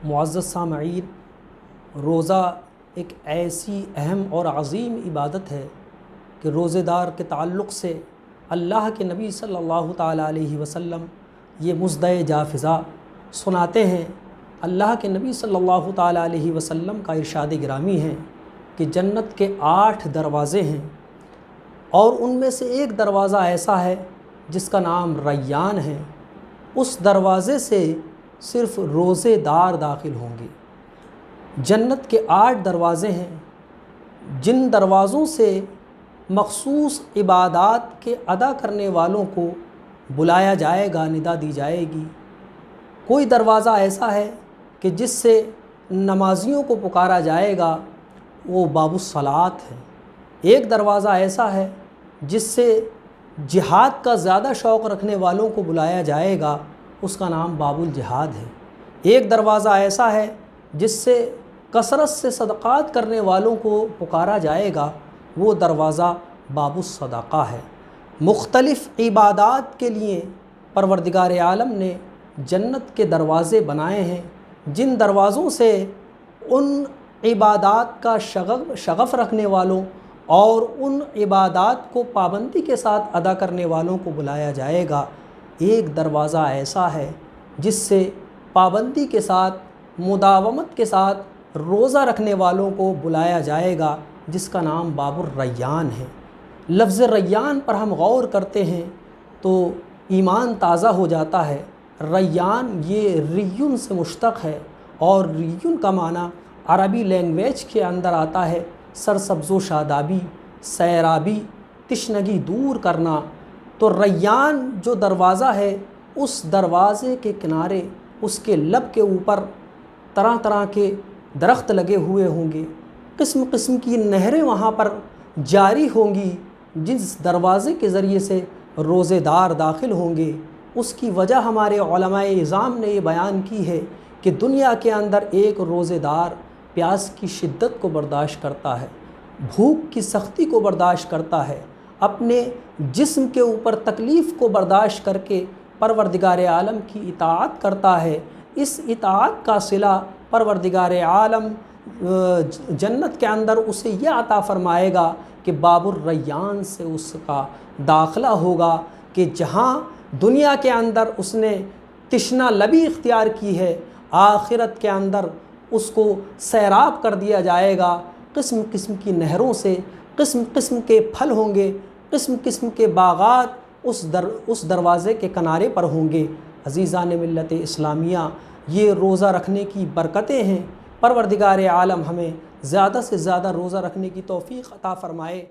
معزز سامعین، روزہ ایک ایسی اہم اور عظیم عبادت ہے کہ روزے دار کے تعلق سے اللہ کے نبی صلی اللہ تعالیٰ علیہ وسلم یہ مژدہ جاں فضا سناتے ہیں۔ اللہ کے نبی صلی اللہ تعالیٰ علیہ وسلم کا ارشاد گرامی ہے کہ جنت کے 8 دروازے ہیں اور ان میں سے ایک دروازہ ایسا ہے جس کا نام ریان ہے۔ اس دروازے سے صرف روزے دار داخل ہوں گے۔ جنت کے 8 دروازے ہیں جن دروازوں سے مخصوص عبادات کے ادا کرنے والوں کو بلایا جائے گا، ندا دی جائے گی۔ کوئی دروازہ ایسا ہے کہ جس سے نمازیوں کو پکارا جائے گا، وہ باب الصلاۃ ہے۔ ایک دروازہ ایسا ہے جس سے جہاد کا زیادہ شوق رکھنے والوں کو بلایا جائے گا، اس کا نام باب الجہاد ہے۔ ایک دروازہ ایسا ہے جس سے کثرت سے صدقات کرنے والوں کو پکارا جائے گا، وہ دروازہ باب الصدقہ ہے۔ مختلف عبادات کے لیے پروردگار عالم نے جنت کے دروازے بنائے ہیں، جن دروازوں سے ان عبادات کا شغف رکھنے والوں اور ان عبادات کو پابندی کے ساتھ ادا کرنے والوں کو بلایا جائے گا۔ ایک دروازہ ایسا ہے جس سے پابندی کے ساتھ، مداومت کے ساتھ روزہ رکھنے والوں کو بلایا جائے گا، جس کا نام باب الریان ہے۔ لفظ ریان پر ہم غور کرتے ہیں تو ایمان تازہ ہو جاتا ہے۔ ریان یہ ریون سے مشتق ہے اور ریون کا معنی عربی لینگویج کے اندر آتا ہے سرسبز و شادابی، سیرابی، تشنگی دور کرنا۔ تو ریان جو دروازہ ہے، اس دروازے کے کنارے، اس کے لب کے اوپر طرح طرح کے درخت لگے ہوئے ہوں گے، قسم قسم کی نہریں وہاں پر جاری ہوں گی، جس دروازے کے ذریعے سے روزے دار داخل ہوں گے۔ اس کی وجہ ہمارے علماء اعظام نے یہ بیان کی ہے کہ دنیا کے اندر ایک روزے دار پیاس کی شدت کو برداشت کرتا ہے، بھوک کی سختی کو برداشت کرتا ہے، اپنے جسم کے اوپر تکلیف کو برداشت کر کے پروردگار عالم کی اطاعت کرتا ہے۔ اس اطاعت کا صلہ پروردگار عالم جنت کے اندر اسے یہ عطا فرمائے گا کہ باب الریان سے اس کا داخلہ ہوگا، کہ جہاں دنیا کے اندر اس نے تشنا لبی اختیار کی ہے، آخرت کے اندر اس کو سیراب کر دیا جائے گا۔ قسم قسم کی نہروں سے قسم قسم کے پھل ہوں گے، قسم قسم کے باغات اس دروازے کے کنارے پر ہوں گے۔ عزیزان ملت اسلامیہ، یہ روزہ رکھنے کی برکتیں ہیں۔ پروردگار عالم ہمیں زیادہ سے زیادہ روزہ رکھنے کی توفیق عطا فرمائے۔